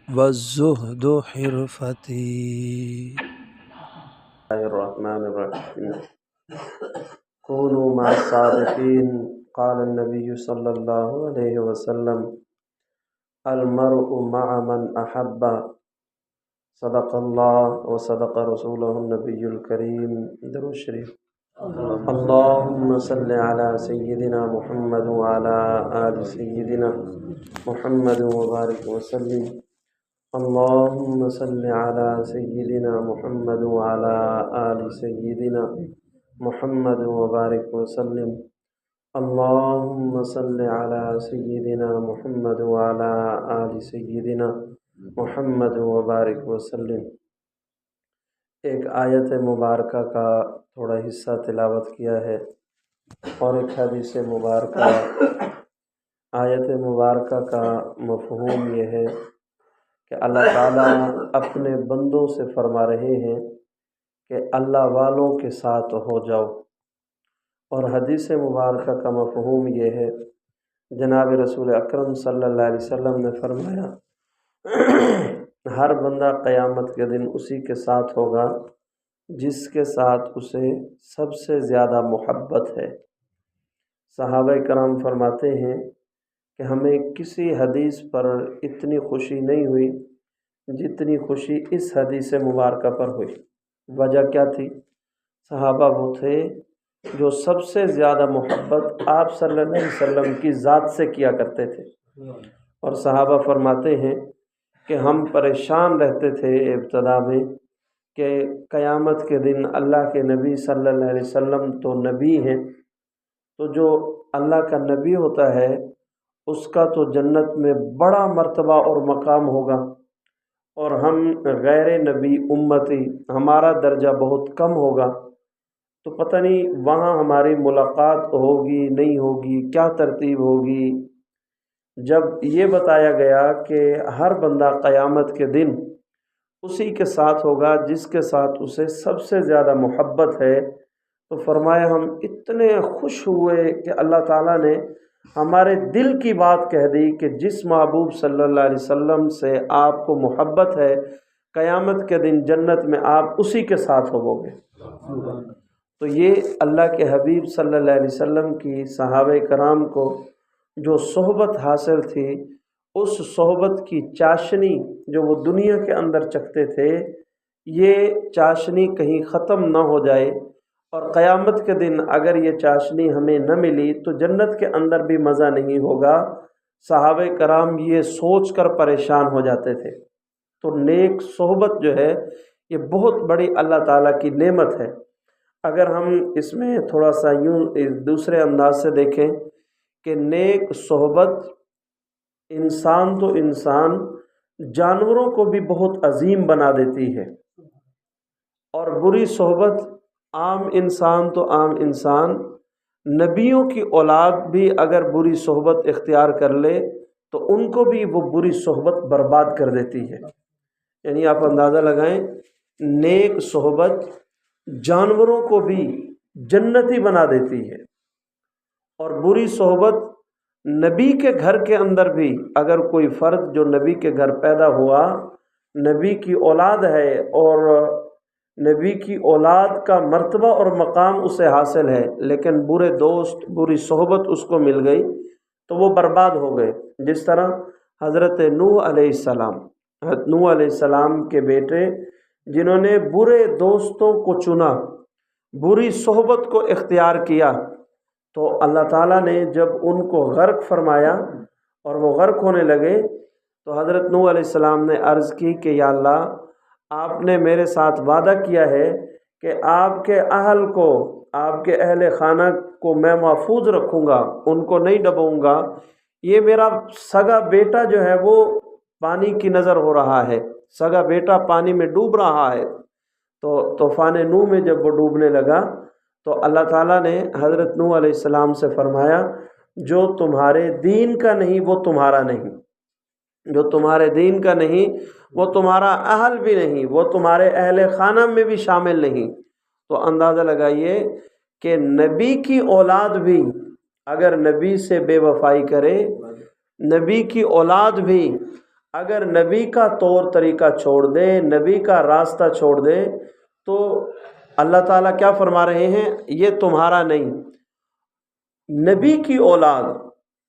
والزهد حرفتي. الله الرحمن الرحيم. كونوا مع الصادقين. قال النبي صلى الله عليه وسلم: المرء مع من أحب. صدق الله وصدق رسوله النبي الكريم. درود شریف. اللهم صل على سيدنا محمد وعلى آل سيدنا محمد وبارك وسلم. اللهم صل على سيدنا محمد وعلى آل سيدنا محمد وبارك وسلم. اللهم صل على سيدنا محمد وعلى آل سيدنا محمد وبارک وسلم. ایک آیت مبارکہ کا تھوڑا حصہ تلاوت کیا ہے اور ایک حدیث مبارکہ. آیت مبارکہ کا مفہوم یہ ہے کہ اللہ تعالیٰ اپنے بندوں سے فرما رہے ہیں کہ اللہ والوں کے ساتھ ہو جاؤ، اور حدیث مبارکہ کا مفہوم یہ ہے، جناب رسول اکرم صلی اللہ علیہ وسلم نے فرمایا ہر بندہ قیامت کے دن اسی کے ساتھ ہوگا جس کے ساتھ اسے سب سے زیادہ محبت ہے. صحابہ کرام فرماتے ہیں کہ ہمیں کسی حدیث پر اتنی خوشی نہیں ہوئی جتنی خوشی اس حدیث مبارکہ پر ہوئی. وجہ کیا تھی؟ صحابہ وہ تھے جو سب سے زیادہ محبت آپ صلی اللہ علیہ وسلم کی ذات سے کیا کرتے تھے، اور صحابہ فرماتے ہیں کہ ہم پریشان رہتے تھے ابتدا میں کہ قیامت کے دن اللہ کے نبی صلی اللہ علیہ وسلم تو نبی ہیں، تو جو اللہ کا نبی ہوتا ہے اس کا تو جنت میں بڑا مرتبہ اور مقام ہوگا، اور ہم غیر نبی امتی ہمارا درجہ بہت کم ہوگا، تو پتہ نہیں وہاں ہماری ملاقات ہوگی نہیں ہوگی، کیا ترتیب ہوگی. جب یہ بتایا گیا کہ ہر بندہ قیامت کے دن اسی کے ساتھ ہوگا جس کے ساتھ اسے سب سے زیادہ محبت ہے، تو فرمایا ہم اتنے خوش ہوئے کہ اللہ تعالیٰ نے ہمارے دل کی بات کہہ دی کہ جس محبوب صلی اللہ علیہ وسلم سے آپ کو محبت ہے، قیامت کے دن جنت میں آپ اسی کے ساتھ ہوو گے. تو یہ اللہ کے حبیب صلی اللہ علیہ وسلم کی صحابہ کرام کو جو صحبت حاصل تھی، اس صحبت کی چاشنی جو وہ دنیا کے اندر چکھتے تھے، یہ چاشنی کہیں ختم نہ ہو جائے، اور قیامت کے دن اگر یہ چاشنی ہمیں نہ ملی تو جنت کے اندر بھی مزہ نہیں ہوگا. صحابہ کرام یہ سوچ کر پریشان ہو جاتے تھے. تو نیک صحبت جو ہے یہ بہت بڑی اللہ تعالیٰ کی نعمت ہے. اگر ہم اس میں تھوڑا سا یوں دوسرے انداز سے دیکھیں کہ نیک صحبت انسان تو انسان جانوروں کو بھی بہت عظیم بنا دیتی ہے، اور بری صحبت عام انسان تو عام انسان، نبیوں کی اولاد بھی اگر بری صحبت اختیار کر لے تو ان کو بھی وہ بری صحبت برباد کر دیتی ہے. یعنی آپ اندازہ لگائیں، نیک صحبت جانوروں کو بھی جنتی بنا دیتی ہے، اور بری صحبت نبی کے گھر کے اندر بھی اگر کوئی فرد جو نبی کے گھر پیدا ہوا، نبی کی اولاد ہے، اور نبی کی اولاد کا مرتبہ اور مقام اسے حاصل ہے، لیکن برے دوست بری صحبت اس کو مل گئی تو وہ برباد ہو گئے. جس طرح حضرت نوح علیہ السلام کے بیٹے جنہوں نے برے دوستوں کو چنا، بری صحبت کو اختیار کیا، تو اللہ تعالیٰ نے جب ان کو غرق فرمایا اور وہ غرق ہونے لگے تو حضرت نوح علیہ السلام نے عرض کی کہ یا اللہ، آپ نے میرے ساتھ وعدہ کیا ہے کہ آپ کے اہل کو، آپ کے اہل خانہ کو میں محفوظ رکھوں گا، ان کو نہیں ڈبوں گا. یہ میرا سگا بیٹا جو ہے وہ پانی کی نظر ہو رہا ہے، سگا بیٹا پانی میں ڈوب رہا ہے. تو طوفان نوح میں جب وہ ڈوبنے لگا تو اللہ تعالیٰ نے حضرت نوح علیہ السلام سے فرمایا جو تمہارے دین کا نہیں وہ تمہارا نہیں، جو تمہارے دین کا نہیں وہ تمہارا اہل بھی نہیں، وہ تمہارے اہل خانہ میں بھی شامل نہیں. تو اندازہ لگائیے کہ نبی کی اولاد بھی اگر نبی سے بے وفائی کرے، نبی کی اولاد بھی اگر نبی کا طور طریقہ چھوڑ دے، نبی کا راستہ چھوڑ دے، تو اللہ تعالیٰ کیا فرما رہے ہیں؟ یہ تمہارا نہیں، نبی کی اولاد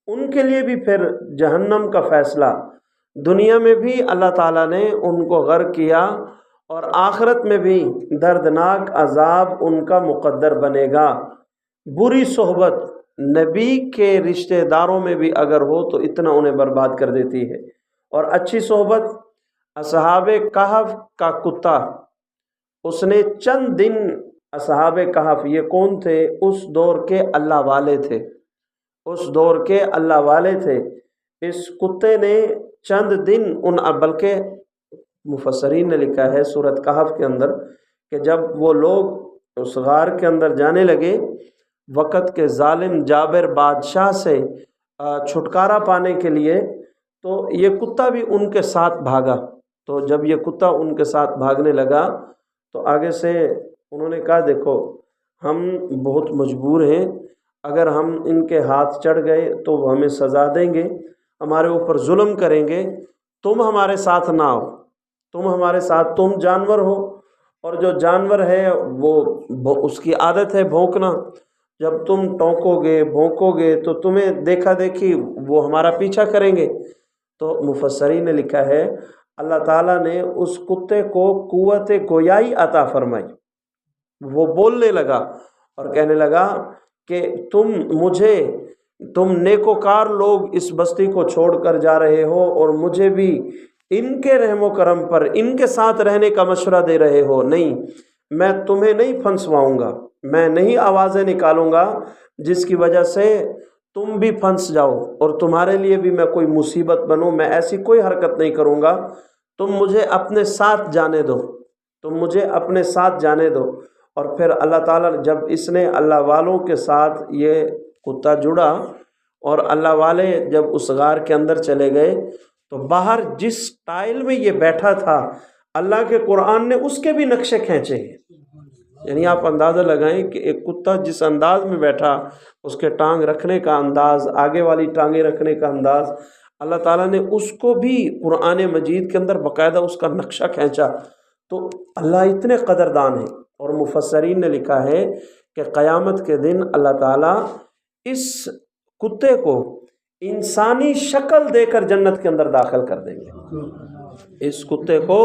ان کے لیے بھی پھر جہنم کا فیصلہ، دنیا میں بھی اللہ تعالیٰ نے ان کو غرق کیا اور آخرت میں بھی دردناک عذاب ان کا مقدر بنے گا۔ بری صحبت نبی کے رشتہ داروں میں بھی اگر ہو تو اتنا انہیں برباد کر دیتی ہے، اور اچھی صحبت اصحاب کہف کا کتا، اس نے چند دن، اصحاب کہف یہ کون تھے؟ اس دور کے اللہ والے تھے، اس دور کے اللہ والے تھے۔ اس کتے نے چند دن بلکہ مفسرین نے لکھا ہے سورۃ کہف کے اندر کہ جب وہ لوگ اس غار کے اندر جانے لگے، وقت کے ظالم جابر بادشاہ سے چھٹکارا پانے کے لیے، تو یہ کتا بھی ان کے ساتھ بھاگا۔ تو جب یہ کتا ان کے ساتھ بھاگنے لگا تو آگے سے انہوں نے کہا دیکھو ہم بہت مجبور ہیں، اگر ہم ان کے ہاتھ چڑھ گئے تو وہ ہمیں سزا دیں گے، ہمارے اوپر ظلم کریں گے، تم ہمارے ساتھ نہ آؤ، تم ہمارے ساتھ، تم جانور ہو، اور جو جانور ہے وہ اس کی عادت ہے بھونکنا، جب تم ٹونکو گے بھونکو گے تو تمہیں دیکھا دیکھی وہ ہمارا پیچھا کریں گے۔ تو مفسرین نے لکھا ہے اللہ تعالیٰ نے اس کتے کو قوت گویائی عطا فرمائی، وہ بولنے لگا اور کہنے لگا کہ تم نیکوکار لوگ اس بستی کو چھوڑ کر جا رہے ہو اور مجھے بھی ان کے رحم و کرم پر ان کے ساتھ رہنے کا مشورہ دے رہے ہو، نہیں، میں تمہیں نہیں پھنسواؤں گا، میں نہیں آوازیں نکالوں گا جس کی وجہ سے تم بھی پھنس جاؤ اور تمہارے لیے بھی میں کوئی مصیبت بنوں، میں ایسی کوئی حرکت نہیں کروں گا، تم مجھے اپنے ساتھ جانے دو، تم مجھے اپنے ساتھ جانے دو۔ اور پھر اللہ تعالیٰ جب اس نے اللہ والوں کے ساتھ یہ کتا جڑا اور اللہ والے جب اس غار کے اندر چلے گئے تو باہر جس ٹائل میں یہ بیٹھا تھا اللہ کے قرآن نے اس کے بھی نقشے کھینچے ہیں، یعنی آپ اندازہ لگائیں کہ ایک کتا جس انداز میں بیٹھا، اس کے ٹانگ رکھنے کا انداز، آگے والی ٹانگیں رکھنے کا انداز، اللہ تعالیٰ نے اس کو بھی قرآن مجید کے اندر باقاعدہ اس کا نقشہ کھینچا۔ تو اللہ اتنے قدردان ہیں، اور مفسرین نے لکھا ہے کہ قیامت کے دن اللہ تعالیٰ اس کتے کو انسانی شکل دے کر جنت کے اندر داخل کر دیں گے، اس کتے کو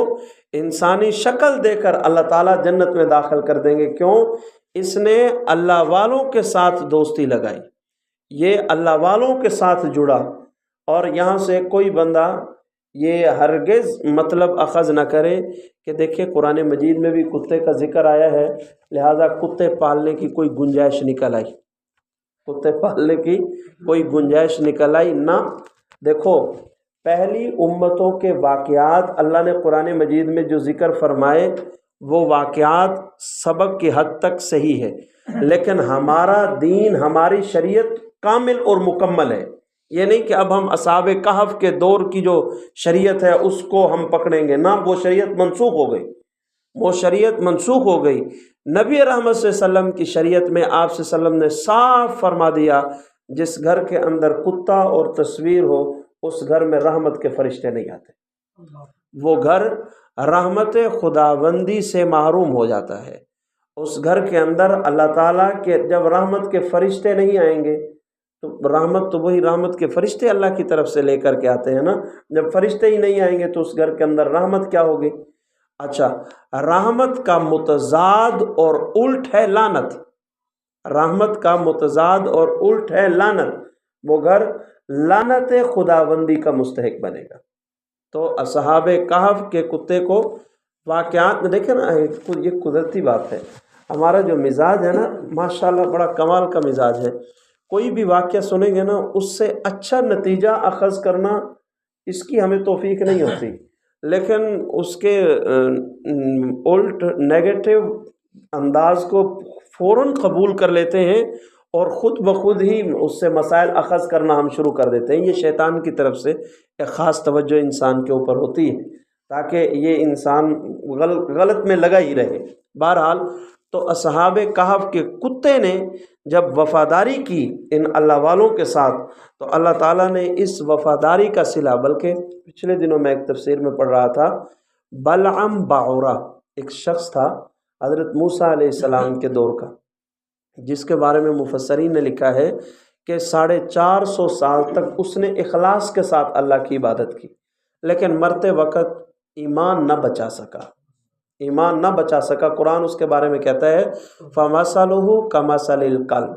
انسانی شکل دے کر اللہ تعالیٰ جنت میں داخل کر دیں گے۔ کیوں؟ اس نے اللہ والوں کے ساتھ دوستی لگائی، یہ اللہ والوں کے ساتھ جڑا، اور یہاں سے کوئی بندہ یہ ہرگز مطلب اخذ نہ کرے کہ دیکھیں قرآن مجید میں بھی کتے کا ذکر آیا ہے لہذا کتے پالنے کی کوئی گنجائش نکل آئی، کتے پالنے کی کوئی گنجائش نکل آئی نہ۔ دیکھو پہلی امتوں کے واقعات اللہ نے قرآن مجید میں جو ذکر فرمائے وہ واقعات سبق کی حد تک صحیح ہے، لیکن ہمارا دین، ہماری شریعت کامل اور مکمل ہے۔ یہ نہیں کہ اب ہم اصحاب کہف کے دور کی جو شریعت ہے اس کو ہم پکڑیں گے، نہ، وہ شریعت منسوخ ہو گئی، وہ شریعت منسوخ ہو گئی۔ نبی رحمت صلی اللہ علیہ وسلم کی شریعت میں آپ صلی اللہ علیہ وسلم نے صاف فرما دیا جس گھر کے اندر کتا اور تصویر ہو اس گھر میں رحمت کے فرشتے نہیں آتے، وہ گھر رحمت خداوندی سے محروم ہو جاتا ہے۔ اس گھر کے اندر اللہ تعالیٰ کے جب رحمت کے فرشتے نہیں آئیں گے تو رحمت تو وہی رحمت کے فرشتے اللہ کی طرف سے لے کر کے آتے ہیں نا، جب فرشتے ہی نہیں آئیں گے تو اس گھر کے اندر رحمت کیا ہوگی؟ اچھا، رحمت کا متضاد اور الٹ ہے لعنت، رحمت کا متضاد اور الٹ ہے لعنت، وہ گھر لعنت خداوندی کا مستحق بنے گا۔ تو اصحاب کہف کے کتے کو واقعات میں دیکھیں نا، یہ قدرتی بات ہے، ہمارا جو مزاج ہے نا ماشاءاللہ بڑا کمال کا مزاج ہے، کوئی بھی واقعہ سنیں گے نا اس سے اچھا نتیجہ اخذ کرنا اس کی ہمیں توفیق نہیں ہوتی، لیکن اس کے الٹ نیگیٹو انداز کو فوراً قبول کر لیتے ہیں اور خود بخود ہی اس سے مسائل اخذ کرنا ہم شروع کر دیتے ہیں۔ یہ شیطان کی طرف سے ایک خاص توجہ انسان کے اوپر ہوتی ہے تاکہ یہ انسان غلط میں لگا ہی رہے۔ بہرحال تو اصحاب کہف کے کتے نے جب وفاداری کی ان اللہ والوں کے ساتھ، تو اللہ تعالیٰ نے اس وفاداری کا صلہ، بلکہ پچھلے دنوں میں ایک تفسیر میں پڑھ رہا تھا، بلعم باعورہ ایک شخص تھا حضرت موسیٰ علیہ السلام کے دور کا، جس کے بارے میں مفسرین نے لکھا ہے کہ 450 سال تک اس نے اخلاص کے ساتھ اللہ کی عبادت کی، لیکن مرتے وقت ایمان نہ بچا سکا۔ قرآن اس کے بارے میں کہتا ہے فَمَثَلُهُ كَمَثَلِ الْكَلْبِ،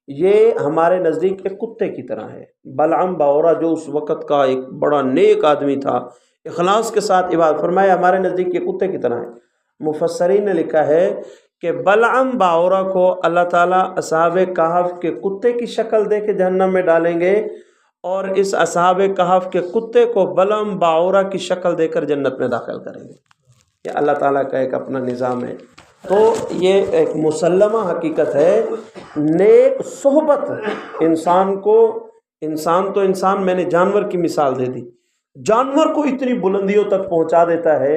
یہ ہمارے نزدیک ایک کتے کی طرح ہے۔ بلعم باعورہ جو اس وقت کا ایک بڑا نیک آدمی تھا، اخلاص کے ساتھ عبادت، فرمایا ہمارے نزدیک یہ کتے کی طرح ہے۔ مفسرین نے لکھا ہے کہ بلعم باعورہ کو اللہ تعالیٰ اصحاب کہف کے کتے کی شکل دے کے جہنم میں ڈالیں گے، اور اس اصحاب کہف کے کتے کو بلعم باعورہ کی شکل دے کر جنت میں داخل کریں گے۔ یہ اللہ تعالیٰ کا ایک اپنا نظام ہے۔ تو یہ ایک مسلمہ حقیقت ہے، نیک صحبت انسان تو انسان، میں نے جانور کی مثال دے دی، جانور کو اتنی بلندیوں تک پہنچا دیتا ہے،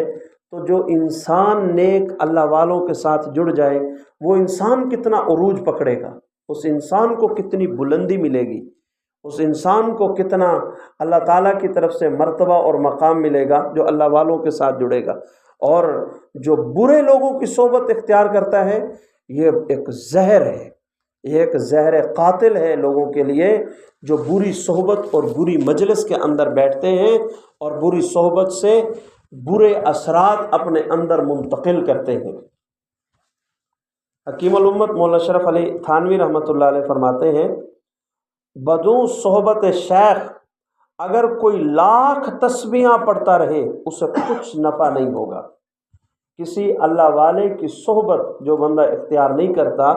تو جو انسان نیک اللہ والوں کے ساتھ جڑ جائے، وہ انسان کتنا عروج پکڑے گا، اس انسان کو کتنی بلندی ملے گی، اس انسان کو کتنا اللہ تعالیٰ کی طرف سے مرتبہ اور مقام ملے گا جو اللہ والوں کے ساتھ جڑے گا۔ اور جو برے لوگوں کی صحبت اختیار کرتا ہے، یہ ایک زہر ہے، یہ ایک زہر قاتل ہے لوگوں کے لیے، جو بری صحبت اور بری مجلس کے اندر بیٹھتے ہیں اور بری صحبت سے برے اثرات اپنے اندر منتقل کرتے ہیں۔ حکیم الامت مولانا اشرف علی تھانوی رحمۃ اللہ علیہ فرماتے ہیں، بدوں صحبت شیخ اگر کوئی 1,00,000 تسبیحاں پڑھتا رہے اسے کچھ نفع نہیں ہوگا۔ کسی اللہ والے کی صحبت جو بندہ اختیار نہیں کرتا،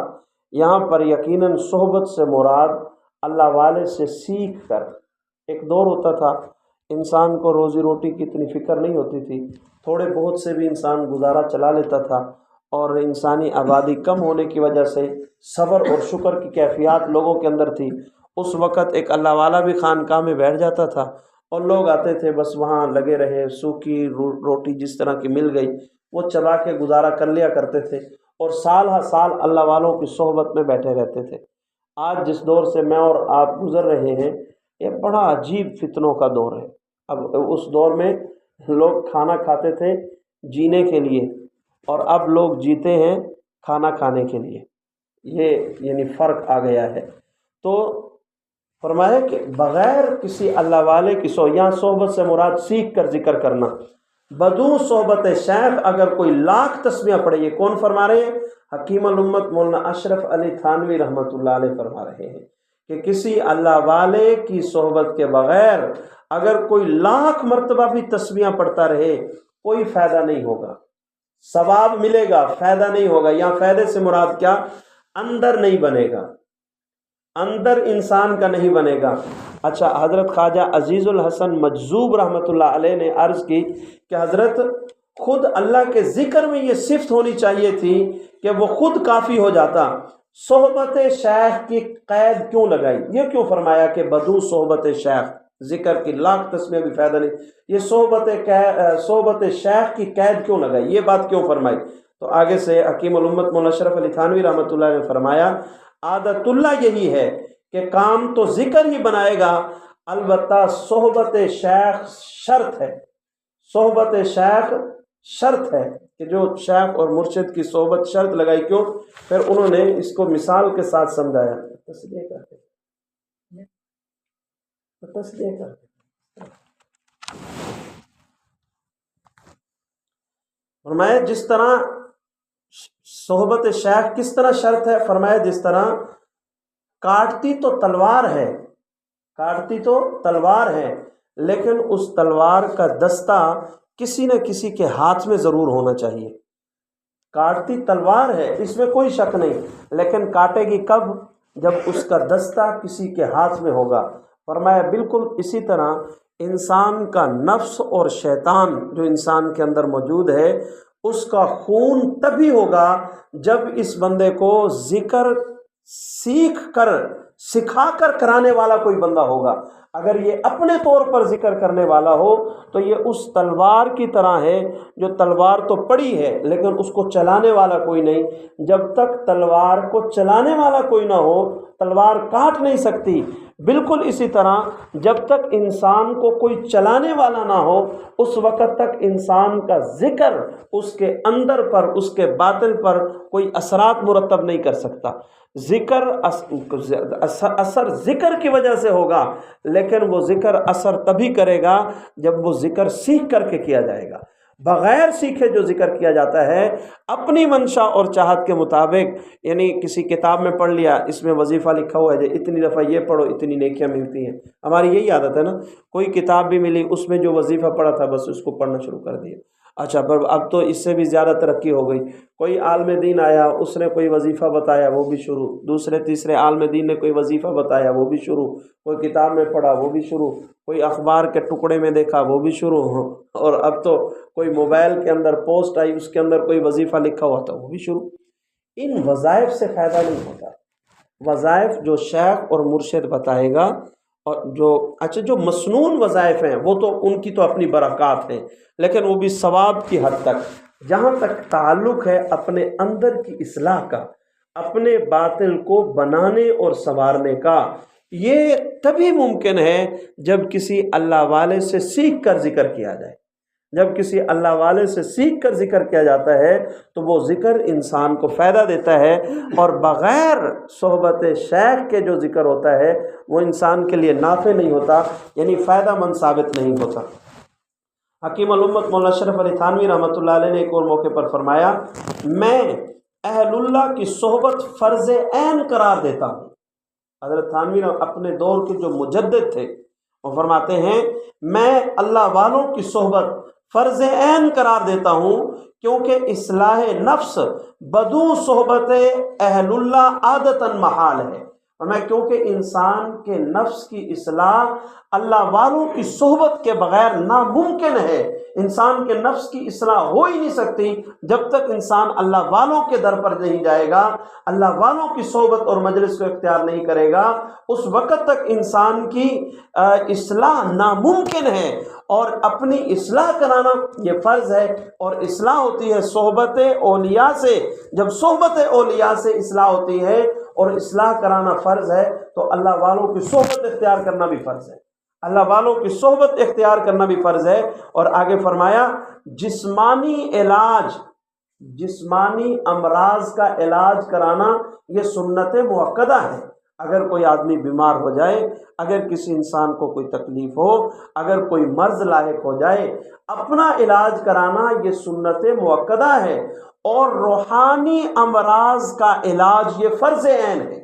یہاں پر یقیناً صحبت سے مراد اللہ والے سے سیکھ کر، ایک دور ہوتا تھا انسان کو روزی روٹی کی اتنی فکر نہیں ہوتی تھی، تھوڑے بہت سے بھی انسان گزارا چلا لیتا تھا، اور انسانی آبادی کم ہونے کی وجہ سے صبر اور شکر کی کیفیات لوگوں کے اندر تھی۔ اس وقت ایک اللہ والا بھی خانقاہ میں بیٹھ جاتا تھا، اور لوگ آتے تھے بس وہاں لگے رہے، سوکھی روٹی جس طرح کی مل گئی وہ چبا کے گزارا کر لیا کرتے تھے، اور سال ہر سال اللہ والوں کی صحبت میں بیٹھے رہتے تھے۔ آج جس دور سے میں اور آپ گزر رہے ہیں، یہ بڑا عجیب فتنوں کا دور ہے۔ اب اس دور میں لوگ کھانا کھاتے تھے جینے کے لیے، اور اب لوگ جیتے ہیں کھانا کھانے کے لیے، یہ یعنی فرق آ گیا ہے۔ تو فرمایا کہ بغیر کسی اللہ والے کی یہاں صحبت سے مراد سیکھ کر ذکر کرنا، بدوں صحبت شیخ اگر کوئی 1,00,000 تسبیحاں پڑھے، یہ کون فرما رہے ہیں؟ حکیم الامت مولانا اشرف علی تھانوی رحمۃ اللہ علیہ فرما رہے ہیں کہ کسی اللہ والے کی صحبت کے بغیر اگر کوئی 1,00,000 مرتبہ بھی تسبیحاں پڑھتا رہے، کوئی فائدہ نہیں ہوگا، ثواب ملے گا، فائدہ نہیں ہوگا۔ یہاں فائدے سے مراد کیا؟ اندر نہیں بنے گا، اندر انسان کا نہیں بنے گا۔ اچھا، حضرت خواجہ عزیز الحسن مجذوب رحمۃ اللہ علیہ نے عرض کی کہ حضرت خود اللہ کے ذکر میں یہ صفت ہونی چاہیے تھی کہ وہ خود کافی ہو جاتا، صحبت شیخ کی قید کیوں لگائی؟ یہ کیوں فرمایا کہ بدو صحبت شیخ، ذکر کی 1,00,000 تسبیح بھی فائدہ نہیں، یہ صحبت شیخ کی قید کیوں لگائی؟ یہ بات کیوں فرمائی؟ تو آگے سے حکیم الامت مولانا اشرف علی تھانوی رحمۃ اللہ نے فرمایا، عادت اللہ یہی ہے کہ کام تو ذکر ہی بنائے گا، البتہ صحبت شیخ شرط ہے، صحبت شیخ شرط ہے کہ جو شیخ اور مرشد کی صحبت شرط لگائی۔ کیوں؟ پھر انہوں نے اس کو مثال کے ساتھ سمجھایا، تصدیق کرتے فرمایا جس طرح صحبت شیخ کس طرح شرط ہے، فرمایا جس طرح کاٹتی تو تلوار ہے لیکن اس تلوار کا دستہ کسی نہ کسی کے ہاتھ میں ضرور ہونا چاہیے۔ کاٹتی تلوار ہے، اس میں کوئی شک نہیں، لیکن کاٹے گی کب؟ جب اس کا دستہ کسی کے ہاتھ میں ہوگا۔ فرمایا بالکل اسی طرح انسان کا نفس اور شیطان جو انسان کے اندر موجود ہے، اس کا خون تبھی ہوگا جب اس بندے کو ذکر سیکھ کر سکھا کر کرانے والا کوئی بندہ ہوگا۔ اگر یہ اپنے طور پر ذکر کرنے والا ہو تو یہ اس تلوار کی طرح ہے جو تلوار تو پڑی ہے لیکن اس کو چلانے والا کوئی نہیں. جب تک تلوار کو چلانے والا کوئی نہ ہو تلوار کاٹ نہیں سکتی. بالکل اسی طرح جب تک انسان کو کوئی چلانے والا نہ ہو اس وقت تک انسان کا ذکر اس کے اندر پر اس کے باطن پر کوئی اثرات مرتب نہیں کر سکتا. ذکر اثر ذکر کی وجہ سے ہوگا، لیکن وہ ذکر اثر تبھی کرے گا جب وہ ذکر سیکھ کر کے کیا جائے گا. بغیر سیکھے جو ذکر کیا جاتا ہے اپنی منشا اور چاہت کے مطابق، یعنی کسی کتاب میں پڑھ لیا اس میں وظیفہ لکھا ہوا ہے اتنی دفعہ یہ پڑھو اتنی نیکیاں ملتی ہیں. ہماری یہی عادت ہے نا، کوئی کتاب بھی ملی اس میں جو وظیفہ پڑھا تھا بس اس کو پڑھنا شروع کر دیا. اچھا پر اب تو اس سے بھی زیادہ ترقی ہو گئی. کوئی عالم دین آیا اس نے کوئی وظیفہ بتایا وہ بھی شروع، دوسرے تیسرے عالم دین نے کوئی وظیفہ بتایا وہ بھی شروع، کوئی کتاب میں پڑھا وہ بھی شروع، کوئی اخبار کے ٹکڑے میں دیکھا وہ بھی شروع. اور اب تو کوئی موبائل کے اندر پوسٹ آئی اس کے اندر کوئی وظیفہ لکھا ہوا تھا وہ بھی شروع. ان وظائف سے فائدہ نہیں ہوتا. وظائف جو شیخ اور مرشد بتائے گا، اور جو مسنون وظائف ہیں وہ تو ان کی تو اپنی برکات ہیں، لیکن وہ بھی ثواب کی حد تک. جہاں تک تعلق ہے اپنے اندر کی اصلاح کا، اپنے باطل کو بنانے اور سنوارنے کا، یہ تبھی ممکن ہے جب کسی اللہ والے سے سیکھ کر ذکر کیا جائے. جب کسی اللہ والے سے سیکھ کر ذکر کیا جاتا ہے تو وہ ذکر انسان کو فائدہ دیتا ہے، اور بغیر صحبت شیخ کے جو ذکر ہوتا ہے وہ انسان کے لیے نافع نہیں ہوتا، یعنی فائدہ مند ثابت نہیں ہوتا. حکیم الامت مولانا اشرف علی تھانوی رحمۃ اللہ علیہ نے ایک اور موقع پر فرمایا، میں اہل اللہ کی صحبت فرض عین قرار دیتا ہوں. حضرت تھانوی اپنے دور کے جو مجدد تھے وہ فرماتے ہیں میں اللہ والوں کی صحبت فرض عین قرار دیتا ہوں، کیونکہ اصلاح نفس بدون صحبت اہل اللہ عادتاً محال ہے. اور میں کیونکہ انسان کے نفس کی اصلاح اللہ والوں کی صحبت کے بغیر ناممکن ہے. انسان کے نفس کی اصلاح ہو ہی نہیں سکتی جب تک انسان اللہ والوں کے در پر نہیں جائے گا، اللہ والوں کی صحبت اور مجلس کو اختیار نہیں کرے گا. اس وقت تک انسان کی اصلاح ناممکن ہے، اور اپنی اصلاح کرانا یہ فرض ہے. اور اصلاح ہوتی ہے صحبت اولیاء سے. جب صحبت اولیاء سے اصلاح ہوتی ہے اور اصلاح کرانا فرض ہے تو اللہ والوں کی صحبت اختیار کرنا بھی فرض ہے. اللہ والوں کی صحبت اختیار کرنا بھی فرض ہے. اور آگے فرمایا جسمانی امراض کا علاج کرانا یہ سنت مؤکدہ ہے. اگر کوئی آدمی بیمار ہو جائے، اگر کسی انسان کو کوئی تکلیف ہو، اگر کوئی مرض لاحق ہو جائے، اپنا علاج کرانا یہ سنت مؤکدہ ہے. اور روحانی امراض کا علاج یہ فرض عین ہے.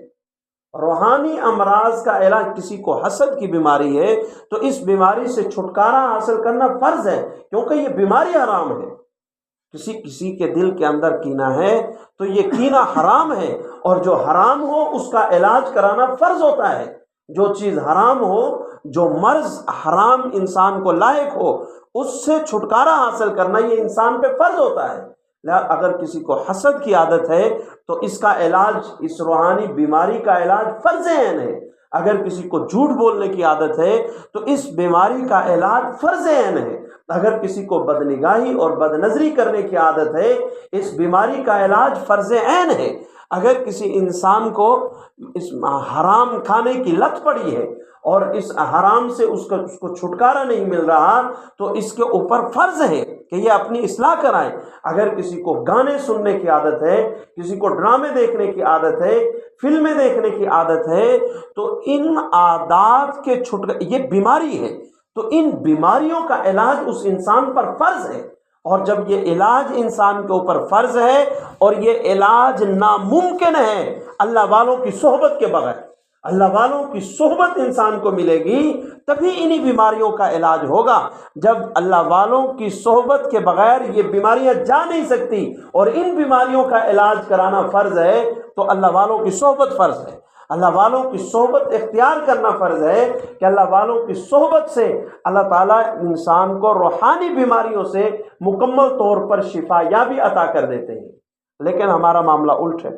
روحانی امراض کا علاج، کسی کو حسد کی بیماری ہے تو اس بیماری سے چھٹکارا حاصل کرنا فرض ہے، کیونکہ یہ بیماری حرام ہے. کسی کے دل کے اندر کینہ ہے تو یہ کینہ حرام ہے، اور جو حرام ہو اس کا علاج کرانا فرض ہوتا ہے. جو چیز حرام ہو، جو مرض حرام انسان کو لاحق ہو، اس سے چھٹکارا حاصل کرنا یہ انسان پہ فرض ہوتا ہے. اگر کسی کو حسد کی عادت ہے تو اس کا علاج، اس روحانی بیماری کا علاج فرض عین ہے. اگر کسی کو جھوٹ بولنے کی عادت ہے تو اس بیماری کا علاج فرض عین ہے. اگر کسی کو بدنگاہی اور بد نظری کرنے کی عادت ہے اس بیماری کا علاج فرض عین ہے. اگر کسی انسان کو اس حرام کھانے کی لت پڑی ہے اور اس حرام سے اس کو چھٹکارا نہیں مل رہا تو اس کے اوپر فرض ہے کہ یہ اپنی اصلاح کرائے. اگر کسی کو گانے سننے کی عادت ہے، کسی کو ڈرامے دیکھنے کی عادت ہے، فلمیں دیکھنے کی عادت ہے، تو ان عادات کے یہ بیماری ہے، تو ان بیماریوں کا علاج اس انسان پر فرض ہے. اور جب یہ علاج انسان کے اوپر فرض ہے اور یہ علاج ناممکن ہے اللہ والوں کی صحبت کے بغیر، اللہ والوں کی صحبت انسان کو ملے گی تبھی انہی بیماریوں کا علاج ہوگا. جب اللہ والوں کی صحبت کے بغیر یہ بیماریاں جا نہیں سکتی اور ان بیماریوں کا علاج کرانا فرض ہے تو اللہ والوں کی صحبت فرض ہے. اللہ والوں کی صحبت اختیار کرنا فرض ہے کہ اللہ والوں کی صحبت سے اللہ تعالیٰ انسان کو روحانی بیماریوں سے مکمل طور پر شفا یابی عطا کر دیتے ہیں. لیکن ہمارا معاملہ الٹ ہے.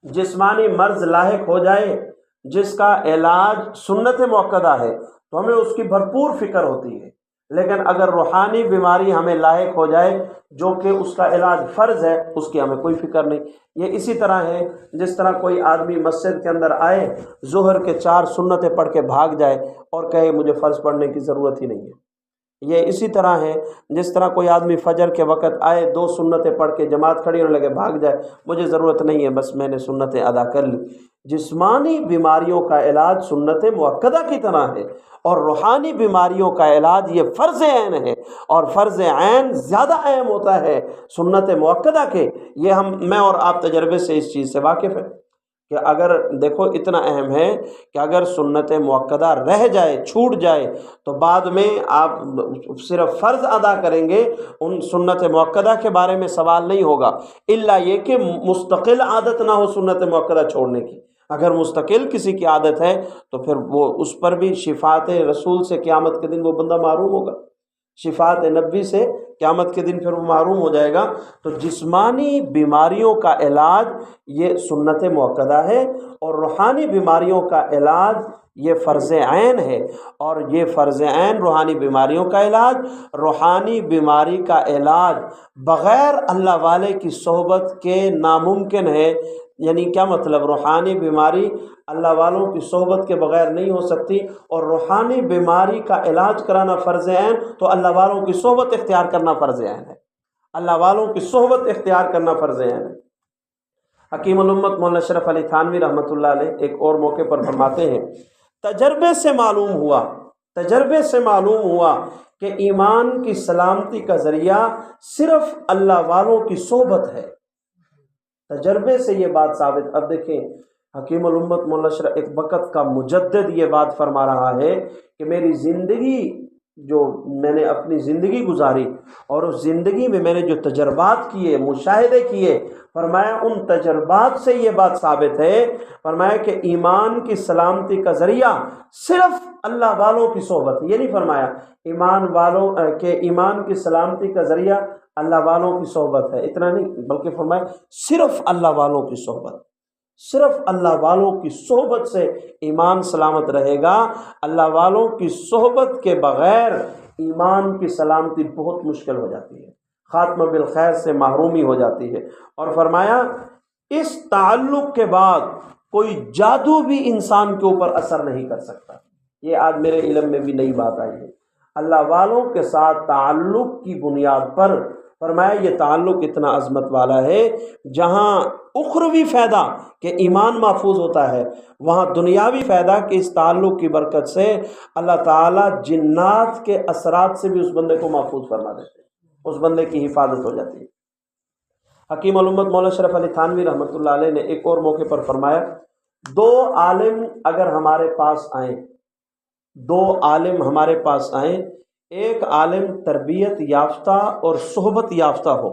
جسمانی مرض لاحق ہو جائے جس کا علاج سنت مؤکدہ ہے تو ہمیں اس کی بھرپور فکر ہوتی ہے، لیکن اگر روحانی بیماری ہمیں لاحق ہو جائے جو کہ اس کا علاج فرض ہے، اس کی ہمیں کوئی فکر نہیں۔ یہ اسی طرح ہے جس طرح کوئی آدمی مسجد کے اندر آئے، ظہر کے 4 سنتیں پڑھ کے بھاگ جائے اور کہے مجھے فرض پڑھنے کی ضرورت ہی نہیں ہے۔ یہ اسی طرح ہے جس طرح کوئی آدمی فجر کے وقت آئے، 2 سنتیں پڑھ کے جماعت کھڑی ہونے لگے بھاگ جائے، مجھے ضرورت نہیں ہے، بس میں نے سنتیں ادا کر لی۔ جسمانی بیماریوں کا علاج سنت مؤکدہ کی طرح ہے، اور روحانی بیماریوں کا علاج یہ فرض عین ہے، اور فرض عین زیادہ اہم ہوتا ہے سنت مؤکدہ کے۔ یہ میں اور آپ تجربے سے اس چیز سے واقف ہیں کہ اگر دیکھو اتنا اہم ہے کہ اگر سنت مؤکدہ رہ جائے، چھوٹ جائے، تو بعد میں آپ صرف فرض ادا کریں گے، ان سنت مؤکدہ کے بارے میں سوال نہیں ہوگا، الا یہ کہ مستقل عادت نہ ہو سنت مؤکدہ چھوڑنے کی۔ اگر مستقل کسی کی عادت ہے تو پھر وہ اس پر بھی شفاعت رسول سے قیامت کے دن وہ بندہ محروم ہوگا، شفاعت نبی سے قیامت کے دن پھر وہ محروم ہو جائے گا۔ تو جسمانی بیماریوں کا علاج یہ سنت مؤکدہ ہے، اور روحانی بیماریوں کا علاج یہ فرض عین ہے، اور یہ فرض عین روحانی بیماریوں کا علاج، روحانی بیماری کا علاج بغیر اللہ والے کی صحبت کے ناممکن ہے۔ یعنی کیا مطلب؟ روحانی بیماری اللہ والوں کی صحبت کے بغیر نہیں ہو سکتی، اور روحانی بیماری کا علاج کرانا فرض عین تو اللہ والوں کی صحبت اختیار کرنا فرض عین ہے، اللہ والوں کی صحبت اختیار کرنا فرض عین ہے۔ حکیم الامت مولانا اشرف علی تھانوی رحمۃ اللہ علیہ ایک اور موقع پر فرماتے ہیں، تجربے سے معلوم ہوا کہ ایمان کی سلامتی کا ذریعہ صرف اللہ والوں کی صحبت ہے۔ تجربے سے یہ بات ثابت۔ اب دیکھیں حکیم الامت مولانا اشرف ایک وقت کا مجدد یہ بات فرما رہا ہے کہ میری زندگی، جو میں نے اپنی زندگی گزاری اور اس زندگی میں میں نے جو تجربات کیے، مشاہدے کیے، فرمایا ان تجربات سے یہ بات ثابت ہے، فرمایا کہ ایمان کی سلامتی کا ذریعہ صرف اللہ والوں کی صحبت۔ یہ نہیں فرمایا ایمان کی سلامتی کا ذریعہ اللہ والوں کی صحبت ہے، اتنا نہیں، بلکہ فرمایا صرف اللہ والوں کی صحبت، صرف اللہ والوں کی صحبت سے ایمان سلامت رہے گا۔ اللہ والوں کی صحبت کے بغیر ایمان کی سلامتی بہت مشکل ہو جاتی ہے، خاتمہ بالخیر سے محرومی ہو جاتی ہے۔ اور فرمایا اس تعلق کے بعد کوئی جادو بھی انسان کے اوپر اثر نہیں کر سکتا۔ یہ آج میرے علم میں بھی نئی بات آئی ہے۔ اللہ والوں کے ساتھ تعلق کی بنیاد پر فرمایا یہ تعلق اتنا عظمت والا ہے، جہاں اخروی فائدہ کہ ایمان محفوظ ہوتا ہے، وہاں دنیاوی فائدہ کہ اس تعلق کی برکت سے اللہ تعالیٰ جنات کے اثرات سے بھی اس بندے کو محفوظ فرما دیتے ہیں، اس بندے کی حفاظت ہو جاتی ہے۔ حکیم الامت مولانا اشرف علی تھانوی رحمۃ اللہ علیہ نے ایک اور موقع پر فرمایا، 2 عالم اگر ہمارے پاس آئیں، 2 عالم ہمارے پاس آئیں، ایک عالم تربیت یافتہ اور صحبت یافتہ ہو،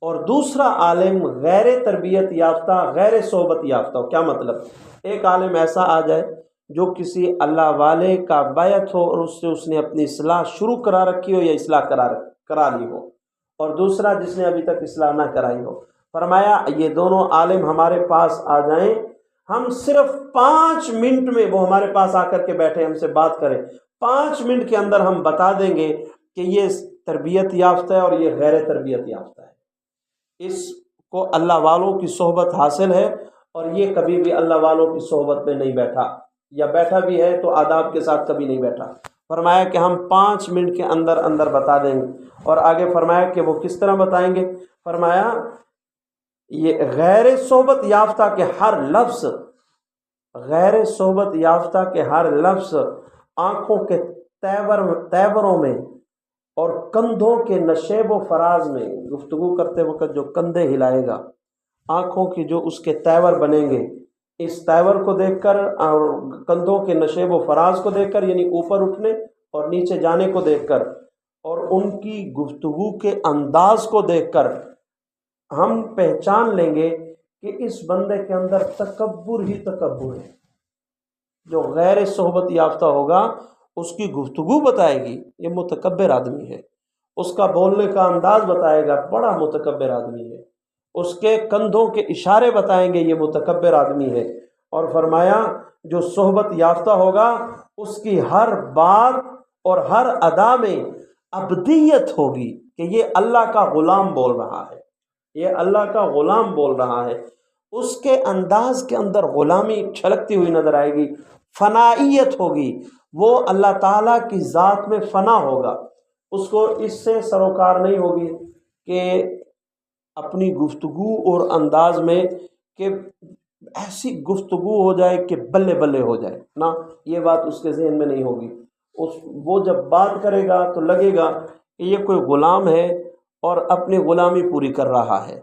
اور دوسرا عالم غیر تربیت یافتہ، غیر صحبت یافتہ ہو۔ کیا مطلب؟ ایک عالم ایسا آ جائے جو کسی اللہ والے کا بیعت ہو اور اس نے اپنی اصلاح شروع کرا رکھی ہو یا اصلاح کرا لی ہو، اور دوسرا جس نے ابھی تک اصلاح نہ کرائی ہو۔ فرمایا یہ دونوں عالم ہمارے پاس آ جائیں، ہم صرف 5 منٹ میں، وہ ہمارے پاس آ کر کے بیٹھے ہم سے بات کریں، 5 منٹ کے اندر ہم بتا دیں گے کہ یہ تربیت یافتہ ہے اور یہ غیر تربیت یافتہ ہے، اس کو اللہ والوں کی صحبت حاصل ہے اور یہ کبھی بھی اللہ والوں کی صحبت میں نہیں بیٹھا، یا بیٹھا بھی ہے تو آداب کے ساتھ کبھی نہیں بیٹھا۔ فرمایا کہ ہم 5 منٹ کے اندر اندر بتا دیں گے، اور آگے فرمایا کہ وہ کس طرح بتائیں گے؟ فرمایا یہ غیر صحبت یافتہ کے ہر لفظ، غیر صحبت یافتہ کے ہر لفظ آنکھوں کے تیوروں میں اور کندھوں کے نشیب و فراز میں، گفتگو کرتے وقت جو کندھے ہلائے گا، آنکھوں کی جو اس کے تیور بنیں گے، اس تیور کو دیکھ کر اور کندھوں کے نشیب و فراز کو دیکھ کر، یعنی اوپر اٹھنے اور نیچے جانے کو دیکھ کر، اور ان کی گفتگو کے انداز کو دیکھ کر ہم پہچان لیں گے کہ اس بندے کے اندر تکبر ہی تکبر ہے۔ جو غیر صحبت یافتہ ہوگا اس کی گفتگو بتائے گی یہ متکبر آدمی ہے، اس کا بولنے کا انداز بتائے گا بڑا متکبر آدمی ہے، اس کے کندھوں کے اشارے بتائیں گے یہ متکبر آدمی ہے، اور فرمایا جو صحبت یافتہ ہوگا اس کی ہر بات اور ہر ادا میں ابدیت ہوگی کہ یہ اللہ کا غلام بول رہا ہے، یہ اللہ کا غلام بول رہا ہے۔ اس کے انداز کے اندر غلامی چھلکتی ہوئی نظر آئے گی، فنائیت ہوگی، وہ اللہ تعالیٰ کی ذات میں فنا ہوگا۔ اس کو اس سے سروکار نہیں ہوگی کہ اپنی گفتگو اور انداز میں کہ ایسی گفتگو ہو جائے کہ بلے بلے ہو جائے نا، یہ بات اس کے ذہن میں نہیں ہوگی۔ وہ جب بات کرے گا تو لگے گا کہ یہ کوئی غلام ہے اور اپنی غلامی پوری کر رہا ہے،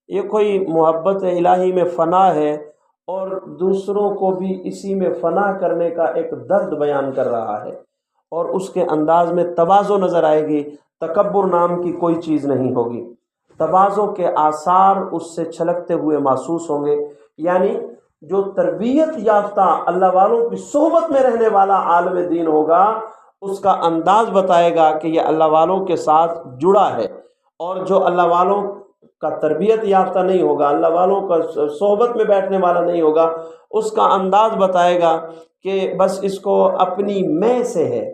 یہ کوئی محبت الہی میں فنا ہے اور دوسروں کو بھی اسی میں فنا کرنے کا ایک درد بیان کر رہا ہے، اور اس کے انداز میں تواضع نظر آئے گی، تکبر نام کی کوئی چیز نہیں ہوگی، تواضع کے آثار اس سے چھلکتے ہوئے محسوس ہوں گے۔ یعنی جو تربیت یافتہ اللہ والوں کی صحبت میں رہنے والا عالم دین ہوگا، اس کا انداز بتائے گا کہ یہ اللہ والوں کے ساتھ جڑا ہے، اور جو اللہ والوں کا تربیت یافتہ نہیں ہوگا، اللہ والوں کا صحبت میں بیٹھنے والا نہیں ہوگا، اس کا انداز بتائے گا کہ بس اس کو اپنی میں سے ہے،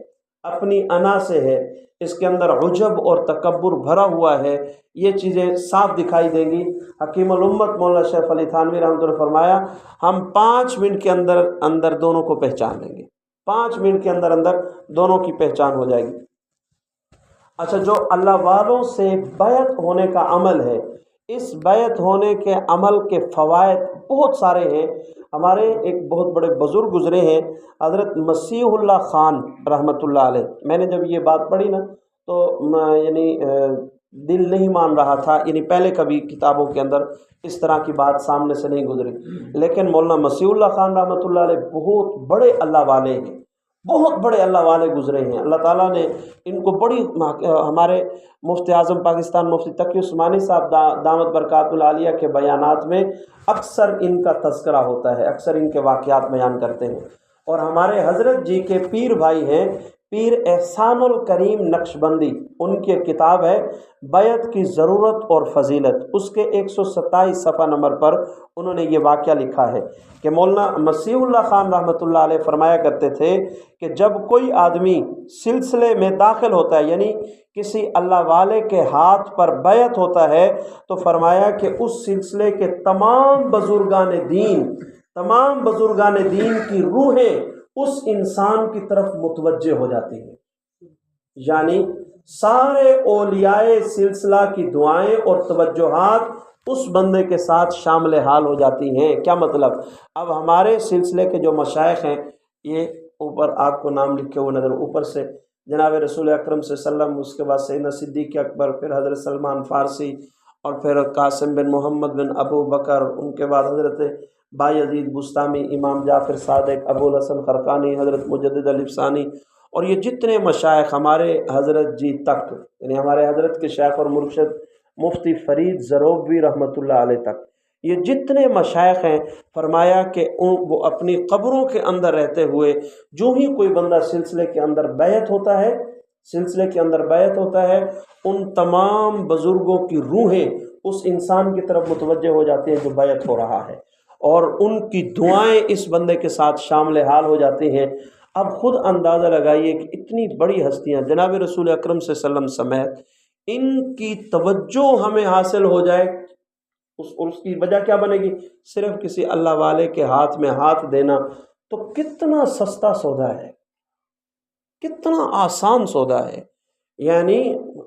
اپنی انا سے ہے، اس کے اندر عجب اور تکبر بھرا ہوا ہے۔ یہ چیزیں صاف دکھائی دیں گی۔ حکیم الامت مولانا شیخ علی تھانوی رحمۃ اللہ فرمایا ہم 5 منٹ کے اندر دونوں کو پہچان لیں گے، 5 منٹ کے اندر دونوں کی پہچان ہو جائے گی۔ اچھا، جو اللہ والوں سے بیعت ہونے کا عمل ہے، اس بیعت ہونے کے عمل کے فوائد بہت سارے ہیں۔ ہمارے ایک بہت بڑے بزرگ گزرے ہیں، حضرت مسیح اللہ خان رحمۃ اللہ علیہ۔ میں نے جب یہ بات پڑھی نا تو یعنی دل نہیں مان رہا تھا، یعنی پہلے کبھی کتابوں کے اندر اس طرح کی بات سامنے سے نہیں گزری، لیکن مولانا مسیح اللہ خان رحمۃ اللہ علیہ بہت بڑے اللہ والے ہیں، بہت بڑے اللہ والے گزرے ہیں۔ اللہ تعالیٰ نے ان کو بڑی، ہمارے مفتی اعظم پاکستان مفتی تقی عثمانی صاحب دامت برکات العالیہ کے بیانات میں اکثر ان کا تذکرہ ہوتا ہے، اکثر ان کے واقعات بیان کرتے ہیں۔ اور ہمارے حضرت جی کے پیر بھائی ہیں پیر احسان الکریم نقشبندی، ان کی کتاب ہے بیعت کی ضرورت اور فضیلت، اس کے 127 صفحہ نمبر پر انہوں نے یہ واقعہ لکھا ہے کہ مولانا مسیح اللہ خان رحمۃ اللہ علیہ فرمایا کرتے تھے کہ جب کوئی آدمی سلسلے میں داخل ہوتا ہے، یعنی کسی اللہ والے کے ہاتھ پر بیعت ہوتا ہے، تو فرمایا کہ اس سلسلے کے تمام بزرگان دین کی روحیں اس انسان کی طرف متوجہ ہو جاتی ہیں، یعنی سارے اولیاء سلسلہ کی دعائیں اور توجہات اس بندے کے ساتھ شامل حال ہو جاتی ہیں۔ کیا مطلب؟ اب ہمارے سلسلے کے جو مشائخ ہیں، یہ اوپر آپ کو نام لکھے ہوئے نظر، اوپر سے جناب رسول اکرم صلی اللہ علیہ وسلم، اس کے بعد سیدنا صدیق اکبر، پھر حضرت سلمان فارسی، اور پھر قاسم بن محمد بن ابو بکر، ان کے بعد حضرت بایزید بستامی، امام جعفر صادق، ابو الحسن خرقانی، حضرت مجدد الافسانی، اور یہ جتنے مشائخ ہمارے حضرت جی تک، یعنی ہمارے حضرت کے شیخ اور مرشد مفتی فرید زروبی رحمۃ اللہ علیہ تک، یہ جتنے مشائخ ہیں، فرمایا کہ وہ اپنی قبروں کے اندر رہتے ہوئے جو ہی کوئی بندہ سلسلے کے اندر بیعت ہوتا ہے، ان تمام بزرگوں کی روحیں اس انسان کی طرف متوجہ ہو جاتی ہیں جو بیعت ہو رہا ہے، اور ان کی دعائیں اس بندے کے ساتھ شامل حال ہو جاتی ہیں۔ اب خود اندازہ لگائیے کہ اتنی بڑی ہستیاں جناب رسول اکرم صلی اللہ علیہ وسلم سمیت ان کی توجہ ہمیں حاصل ہو جائے، اس کی وجہ کیا بنے گی؟ صرف کسی اللہ والے کے ہاتھ میں ہاتھ دینا، تو کتنا سستا سودا ہے، کتنا آسان سودا ہے، یعنی